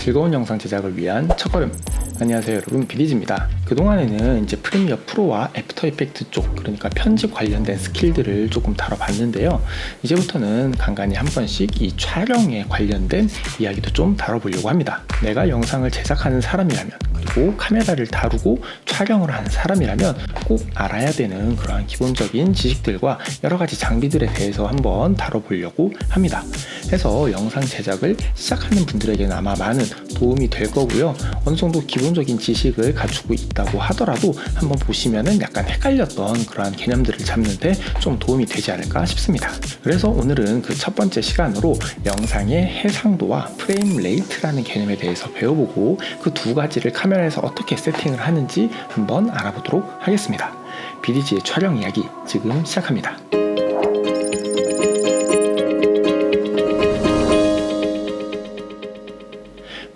즐거운 영상 제작을 위한 첫걸음. 안녕하세요 여러분, 비디즈입니다. 그동안에는 이제 프리미어 프로와 애프터 이펙트 쪽, 그러니까 편집 관련된 스킬들을 조금 다뤄봤는데요. 이제부터는 간간히 한 번씩 이 촬영에 관련된 이야기도 좀 다뤄보려고 합니다. 내가 영상을 제작하는 사람이라면, 그리고 카메라를 다루고 촬영을 하는 사람이라면 꼭 알아야 되는 그러한 기본적인 지식들과 여러가지 장비들에 대해서 한번 다뤄보려고 합니다. 해서 영상 제작을 시작하는 분들에게는 아마 많은 도움이 될 거고요. 어느 정도 기본적인 지식을 갖추고 있다고 하더라도 한번 보시면은 약간 헷갈렸던 그러한 개념들을 잡는데 좀 도움이 되지 않을까 싶습니다. 그래서 오늘은 그 첫 번째 시간으로 영상의 해상도와 프레임 레이트라는 개념에 대해서 배워보고 그 두 가지를 카메라에서 어떻게 세팅을 하는지 한번 알아보도록 하겠습니다. 비디지의 촬영 이야기 지금 시작합니다.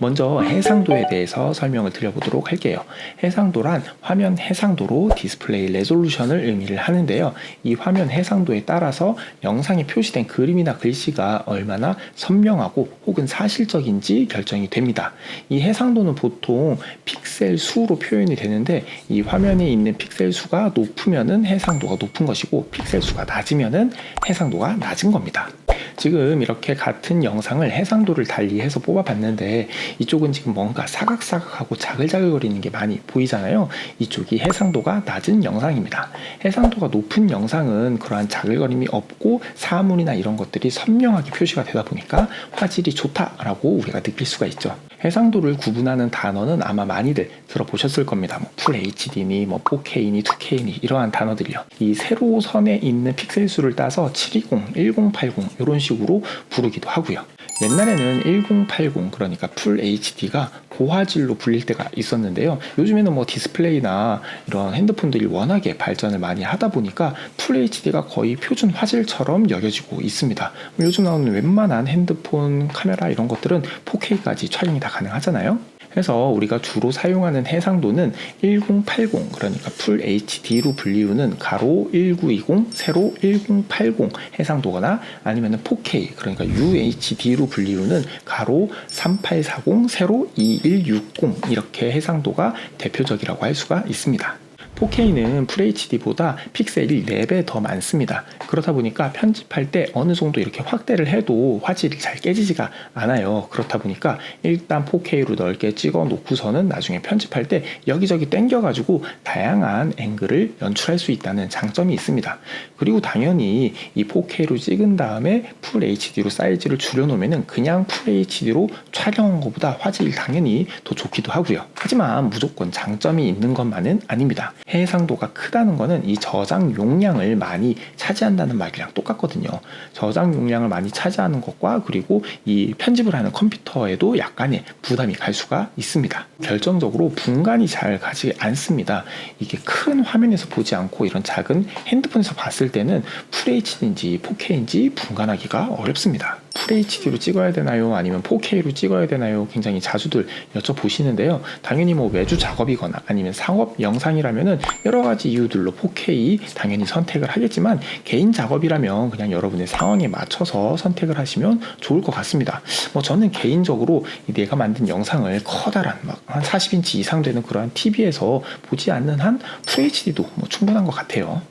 먼저 해상도에 대해서 설명을 드려보도록 할게요. 해상도란 화면 해상도로 디스플레이 레졸루션을 의미를 하는데요. 이 화면 해상도에 따라서 영상에 표시된 그림이나 글씨가 얼마나 선명하고 혹은 사실적인지 결정이 됩니다. 이 해상도는 보통 픽셀 수로 표현이 되는데, 이 화면에 있는 픽셀 수가 높으면은 해상도가 높은 것이고, 픽셀 수가 낮으면은 해상도가 낮은 겁니다. 지금 이렇게 같은 영상을 해상도를 달리해서 뽑아봤는데, 이쪽은 지금 뭔가 사각사각하고 자글자글거리는 게 많이 보이잖아요. 이쪽이 해상도가 낮은 영상입니다. 해상도가 높은 영상은 그러한 자글거림이 없고 사물이나 이런 것들이 선명하게 표시가 되다 보니까 화질이 좋다라고 우리가 느낄 수가 있죠. 해상도를 구분하는 단어는 아마 많이들 들어보셨을 겁니다. 풀 HD니 4K니 2K니 이러한 단어들이요. 이 세로선에 있는 픽셀 수를 따서 720, 1080 이런 식으로 부르기도 하고요. 옛날에는 1080, 그러니까 풀 HD가 고화질로 불릴 때가 있었는데요. 요즘에는 디스플레이나 이런 핸드폰들이 워낙에 발전을 많이 하다 보니까 풀 HD가 거의 표준 화질처럼 여겨지고 있습니다. 요즘 나오는 웬만한 핸드폰 카메라 이런 것들은 4K까지 촬영이 다 가능하잖아요. 그래서 우리가 주로 사용하는 해상도는 1080, 그러니까 풀 HD로 불리우는 가로 1920, 세로 1080 해상도거나, 아니면 4K, 그러니까 UHD로 불리우는 가로 3840, 세로 2160 이렇게 해상도가 대표적이라고 할 수가 있습니다. 4K는 FHD보다 픽셀이 4배 더 많습니다. 그렇다 보니까 편집할 때 어느 정도 이렇게 확대를 해도 화질이 잘 깨지지가 않아요. 그렇다 보니까 일단 4K로 넓게 찍어 놓고서는 나중에 편집할 때 여기저기 당겨가지고 다양한 앵글을 연출할 수 있다는 장점이 있습니다. 그리고 당연히 이 4K로 찍은 다음에 FHD로 사이즈를 줄여놓으면 그냥 FHD로 촬영한 것보다 화질이 당연히 더 좋기도 하고요. 하지만 무조건 장점이 있는 것만은 아닙니다. 해상도가 크다는 거는 이 저장 용량을 많이 차지한다는 말이랑 똑같거든요. 저장 용량을 많이 차지하는 것과, 그리고 이 편집을 하는 컴퓨터에도 약간의 부담이 갈 수가 있습니다. 결정적으로 분간이 잘 가지 않습니다. 이게 큰 화면에서 보지 않고 이런 작은 핸드폰에서 봤을 때는 FHD인지 4K인지 분간하기가 어렵습니다. FHD로 찍어야 되나요? 아니면 4K로 찍어야 되나요? 굉장히 자주들 여쭤보시는데요. 당연히 외주 작업이거나 아니면 상업 영상이라면은 여러 가지 이유들로 4K 당연히 선택을 하겠지만, 개인 작업이라면 그냥 여러분의 상황에 맞춰서 선택을 하시면 좋을 것 같습니다. 저는 개인적으로 내가 만든 영상을 커다란 한 40인치 이상 되는 그러한 TV에서 보지 않는 한 FHD도 충분한 것 같아요.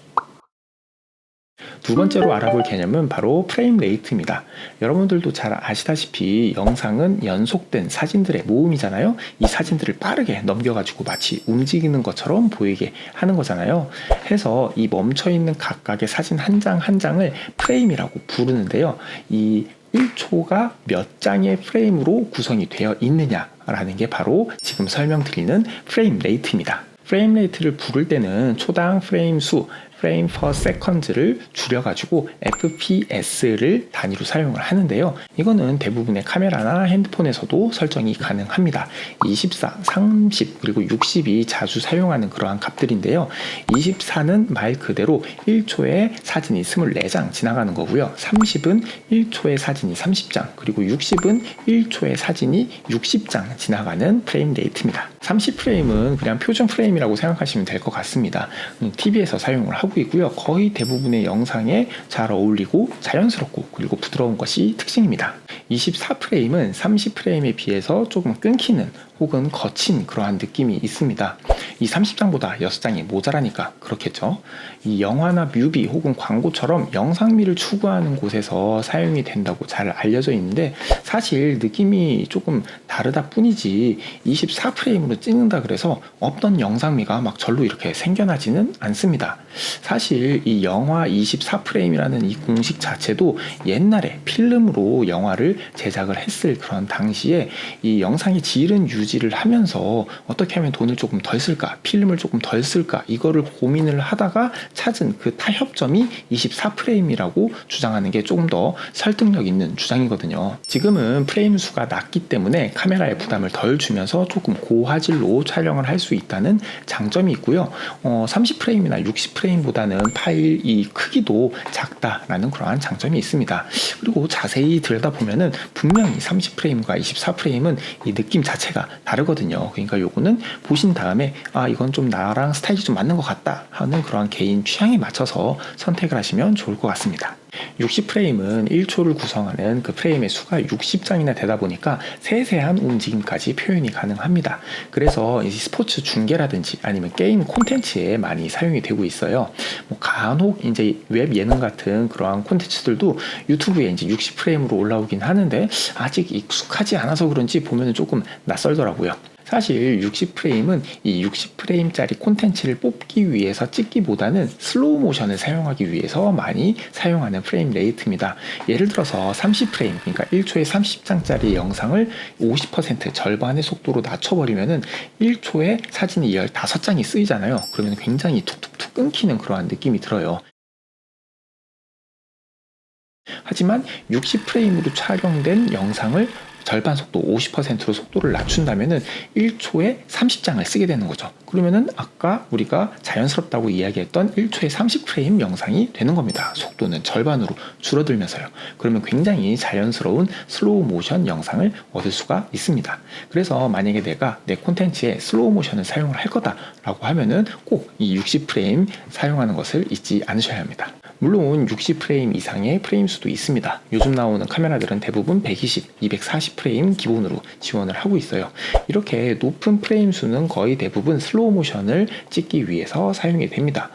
두 번째로 알아볼 개념은 바로 프레임 레이트입니다. 여러분들도 잘 아시다시피 영상은 연속된 사진들의 모음이잖아요. 이 사진들을 빠르게 넘겨가지고 마치 움직이는 것처럼 보이게 하는 거잖아요. 해서 이 멈춰있는 각각의 사진 한 장 한 장을 프레임이라고 부르는데요. 이 1초가 몇 장의 프레임으로 구성이 되어 있느냐라는 게 바로 지금 설명드리는 프레임 레이트입니다. 프레임 레이트를 부를 때는 초당 프레임 수, 프레임 per second를 줄여가지고 FPS를 단위로 사용을 하는데요. 이거는 대부분의 카메라나 핸드폰에서도 설정이 가능합니다. 24, 30, 그리고 60이 자주 사용하는 그러한 값들인데요. 24는 말 그대로 1초에 사진이 24장 지나가는 거고요. 30은 1초에 사진이 30장, 그리고 60은 1초에 사진이 60장 지나가는 프레임 레이트입니다. 30프레임은 그냥 표준 프레임이라고 생각하시면 될 것 같습니다. TV에서 사용을 하고 하고 있고요. 거의 대부분의 영상에 잘 어울리고 자연스럽고 그리고 부드러운 것이 특징입니다. 24프레임은 30프레임에 비해서 조금 끊기는 혹은 거친 그러한 느낌이 있습니다. 이 30장보다 6장이 모자라니까 그렇겠죠. 이 영화나 뮤비 혹은 광고처럼 영상미를 추구하는 곳에서 사용이 된다고 잘 알려져 있는데 사실 느낌이 조금 다르다 뿐이지 24프레임으로 찍는다 그래서 없던 영상미가 막 절로 이렇게 생겨나지는 않습니다. 사실 이 영화 24프레임이라는 이 공식 자체도 옛날에 필름으로 영화를 제작을 했을 그런 당시에 이 영상의 질은 유지를 하면서 어떻게 하면 돈을 조금 덜 쓸까, 필름을 조금 덜 쓸까 이거를 고민을 하다가 찾은 그 타협점이 24프레임이라고 주장하는 게 조금 더 설득력 있는 주장이거든요. 지금은 프레임 수가 낮기 때문에 카메라에 부담을 덜 주면서 조금 고화질로 촬영을 할 수 있다는 장점이 있고요. 30프레임이나 60프레임보다는 파일 이 크기도 작다라는 그러한 장점이 있습니다. 그리고 자세히 들여다보면은 분명히 30프레임과 24프레임은 이 느낌 자체가 다르거든요. 그러니까 요거는 보신 다음에 이건 좀 나랑 스타일이 좀 맞는 것 같다 하는 그런 개인 취향에 맞춰서 선택을 하시면 좋을 것 같습니다. 60프레임은 1초를 구성하는 그 프레임의 수가 60장이나 되다 보니까 세세한 움직임까지 표현이 가능합니다. 그래서 이 스포츠 중계라든지 아니면 게임 콘텐츠에 많이 사용이 되고 있어요. 간혹 이제 웹 예능 같은 그러한 콘텐츠들도 유튜브에 이제 60프레임으로 올라오긴 하는데 아직 익숙하지 않아서 그런지 보면은 조금 낯설더라고요. 사실 60프레임은 이 60프레임짜리 콘텐츠를 뽑기 위해서 찍기보다는 슬로우 모션을 사용하기 위해서 많이 사용하는 프레임 레이트입니다. 예를 들어서 30프레임, 그러니까 1초에 30장짜리 영상을 50% 절반의 속도로 낮춰버리면은 1초에 사진이 15장이 쓰이잖아요. 그러면 굉장히 툭툭툭 끊기는 그러한 느낌이 들어요. 하지만 60프레임으로 촬영된 영상을 절반 속도 50%로 속도를 낮춘다면은 1초에 30장을 쓰게 되는 거죠. 그러면은 아까 우리가 자연스럽다고 이야기했던 1초에 30프레임 영상이 되는 겁니다. 속도는 절반으로 줄어들면서요. 그러면 굉장히 자연스러운 슬로우 모션 영상을 얻을 수가 있습니다. 그래서 만약에 내가 내 콘텐츠에 슬로우 모션을 사용을 할 거다라고 하면은 꼭 이 60프레임 사용하는 것을 잊지 않으셔야 합니다. 물론 60프레임 이상의 프레임 수도 있습니다. 요즘 나오는 카메라들은 대부분 120, 240프레임 기본으로 지원을 하고 있어요. 이렇게 높은 프레임 수는 거의 대부분 슬로우 모션을 찍기 위해서 사용이 됩니다.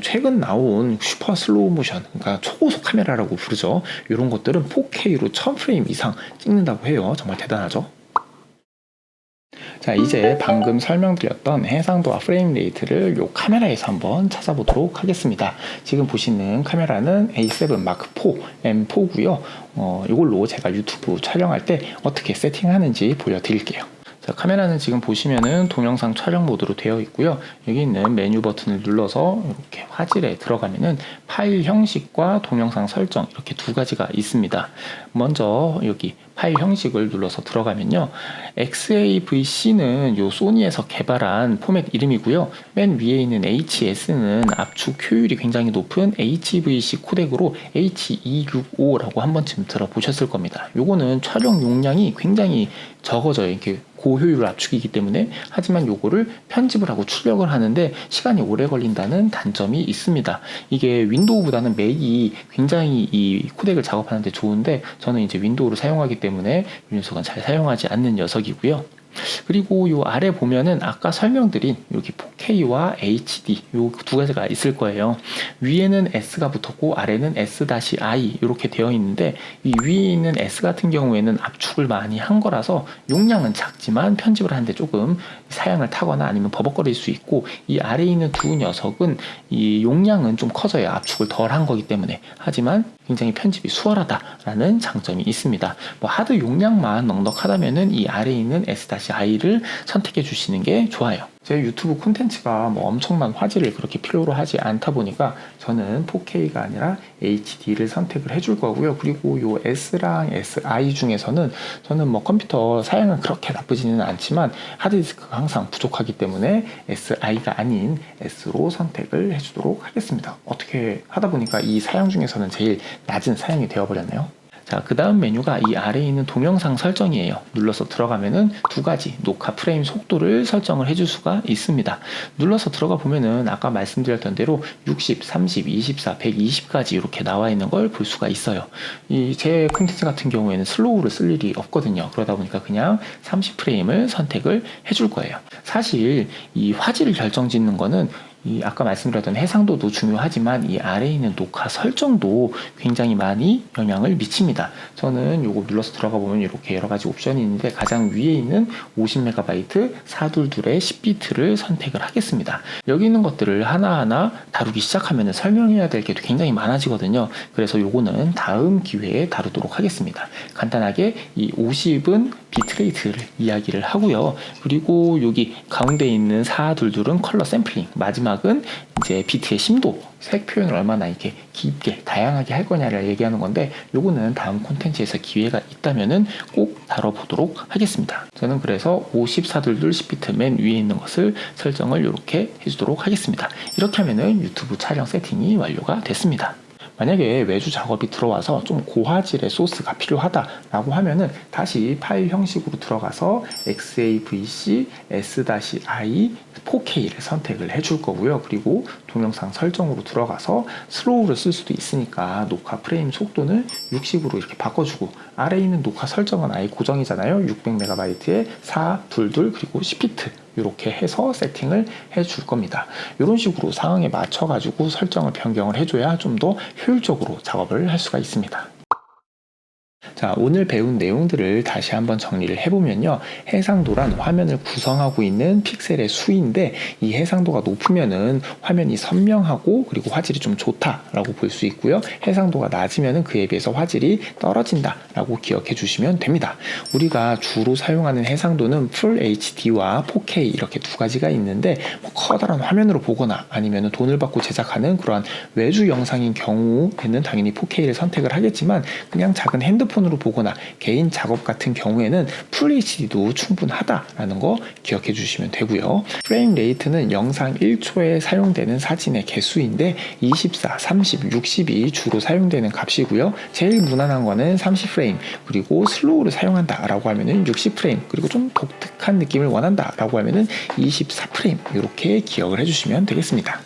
최근 나온 슈퍼 슬로우 모션, 그러니까 초고속 카메라라고 부르죠. 이런 것들은 4K로 1000프레임 이상 찍는다고 해요. 정말 대단하죠? 자, 이제 방금 설명드렸던 해상도와 프레임 레이트를 이 카메라에서 한번 찾아보도록 하겠습니다. 지금 보시는 카메라는 A7 Mark IV M4고요. 이걸로 제가 유튜브 촬영할 때 어떻게 세팅하는지 보여드릴게요. 자, 카메라는 지금 보시면은 동영상 촬영 모드로 되어 있고요. 여기 있는 메뉴 버튼을 눌러서 이렇게 화질에 들어가면은 파일 형식과 동영상 설정 이렇게 두 가지가 있습니다. 먼저 여기 파일 형식을 눌러서 들어가면요. XAVC는 요 소니에서 개발한 포맷 이름이고요. 맨 위에 있는 HS는 압축 효율이 굉장히 높은 HVC 코덱으로 H265라고 한 번쯤 들어보셨을 겁니다. 요거는 촬영 용량이 굉장히 적어져요. 이렇게 고효율 압축이기 때문에. 하지만 요거를 편집을 하고 출력을 하는데 시간이 오래 걸린다는 단점이 있습니다. 이게 윈도우보다는 맥이 굉장히 이 코덱을 작업하는데 좋은데 저는 이제 윈도우를 사용하기 때문에 이 녀석은 잘 사용하지 않는 녀석이고요. 그리고 요 아래 보면은 아까 설명드린 여기 4K와 HD 요 두 가지가 있을 거예요. 위에는 S가 붙었고 아래는 S-I 이렇게 되어 있는데 이 위에 있는 S 같은 경우에는 압축을 많이 한 거라서 용량은 작지만 편집을 하는데 조금 사양을 타거나 아니면 버벅거릴 수 있고, 이 아래에 있는 두 녀석은 이 용량은 좀 커져요. 압축을 덜 한 거기 때문에. 하지만 굉장히 편집이 수월하다라는 장점이 있습니다. 하드 용량만 넉넉하다면은 이 아래에 있는 S-I를 선택해 주시는 게 좋아요. 제 유튜브 콘텐츠가 엄청난 화질을 그렇게 필요로 하지 않다 보니까 저는 4K가 아니라 HD를 선택을 해줄 거고요. 그리고 요 S랑 SI 중에서는 저는 컴퓨터 사양은 그렇게 나쁘지는 않지만 하드디스크가 항상 부족하기 때문에 SI가 아닌 S로 선택을 해주도록 하겠습니다. 어떻게 하다 보니까 이 사양 중에서는 제일 낮은 사양이 되어버렸네요. 자, 그 다음 메뉴가 이 아래에 있는 동영상 설정이에요. 눌러서 들어가면은 두 가지 녹화 프레임 속도를 설정을 해줄 수가 있습니다. 눌러서 들어가 보면은 아까 말씀드렸던 대로 60, 30, 24, 120까지 이렇게 나와 있는 걸 볼 수가 있어요. 이 제 콘텐츠 같은 경우에는 슬로우를 쓸 일이 없거든요. 그러다 보니까 그냥 30프레임을 선택을 해줄 거예요. 사실 이 화질을 결정짓는 거는 이 아까 말씀드렸던 해상도도 중요하지만 이 아래에 있는 녹화 설정도 굉장히 많이 영향을 미칩니다. 저는 요거 눌러서 들어가 보면 이렇게 여러 가지 옵션이 있는데 가장 위에 있는 50MB 422의 10비트를 선택을 하겠습니다. 여기 있는 것들을 하나하나 다루기 시작하면 설명해야 될 게 굉장히 많아지거든요. 그래서 요거는 다음 기회에 다루도록 하겠습니다. 간단하게 이 50은 비트레이트를 이야기를 하고요. 그리고 여기 가운데 있는 422은 컬러 샘플링, 마지막은 이제 비트의 심도, 색 표현을 얼마나 이렇게 깊게 다양하게 할 거냐를 얘기하는 건데 요거는 다음 콘텐츠에서 기회가 있다면은 꼭 다뤄보도록 하겠습니다. 저는 그래서 5422 10비트 맨 위에 있는 것을 설정을 이렇게 해주도록 하겠습니다. 이렇게 하면은 유튜브 촬영 세팅이 완료가 됐습니다. 만약에 외주 작업이 들어와서 좀 고화질의 소스가 필요하다라고 하면은 다시 파일 형식으로 들어가서 XAVC S-I 4K를 선택을 해줄 거고요. 그리고 동영상 설정으로 들어가서 슬로우를 쓸 수도 있으니까 녹화 프레임 속도는 60으로 이렇게 바꿔주고 아래에 있는 녹화 설정은 아예 고정이잖아요. 600MB에 422 그리고 10비트 이렇게 해서 세팅을 해줄 겁니다. 이런 식으로 상황에 맞춰 가지고 설정을 변경을 해줘야 좀 더 효율적으로 작업을 할 수가 있습니다. 자, 오늘 배운 내용들을 다시 한번 정리를 해보면요. 해상도란 화면을 구성하고 있는 픽셀의 수인데 이 해상도가 높으면은 화면이 선명하고 그리고 화질이 좀 좋다라고 볼 수 있고요. 해상도가 낮으면은 그에 비해서 화질이 떨어진다라고 기억해 주시면 됩니다. 우리가 주로 사용하는 해상도는 Full HD와 4K 이렇게 두 가지가 있는데 뭐 커다란 화면으로 보거나 아니면은 돈을 받고 제작하는 그러한 외주 영상인 경우에는 당연히 4K를 선택을 하겠지만 그냥 작은 핸드폰으로 보거나 개인 작업 같은 경우에는 풀 HD도 충분하다라는 거 기억해 주시면 되고요. 프레임 레이트는 영상 1초에 사용되는 사진의 개수인데 24, 30, 60이 주로 사용되는 값이고요. 제일 무난한 거는 30프레임 그리고 슬로우를 사용한다라고 하면은 60프레임 그리고 좀 독특한 느낌을 원한다라고 하면은 24프레임 이렇게 기억을 해주시면 되겠습니다.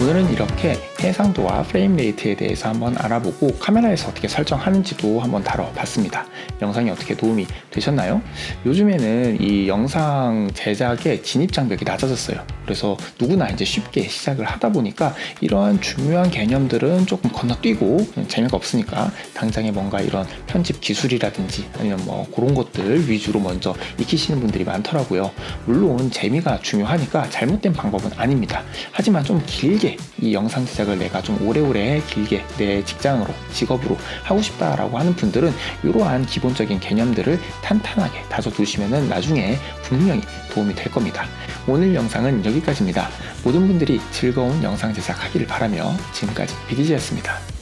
오늘은 이렇게 해상도와 프레임 레이트에 대해서 한번 알아보고 카메라에서 어떻게 설정하는지도 한번 다뤄봤습니다. 영상이 어떻게 도움이 되셨나요? 요즘에는 이 영상 제작의 진입 장벽이 낮아졌어요. 그래서 누구나 이제 쉽게 시작을 하다 보니까 이러한 중요한 개념들은 조금 건너뛰고 재미가 없으니까 당장에 뭔가 이런 편집 기술이라든지 아니면 뭐 그런 것들 위주로 먼저 익히시는 분들이 많더라고요. 물론 재미가 중요하니까 잘못된 방법은 아닙니다. 하지만 좀 길게 이 영상 제작을 내가 좀 오래오래 길게 내 직장으로 직업으로 하고 싶다라고 하는 분들은 이러한 기본적인 개념들을 탄탄하게 다져두시면은 나중에 분명히 도움이 될 겁니다. 오늘 영상은 여기까지입니다. 모든 분들이 즐거운 영상 제작하기를 바라며 지금까지 BDG였습니다.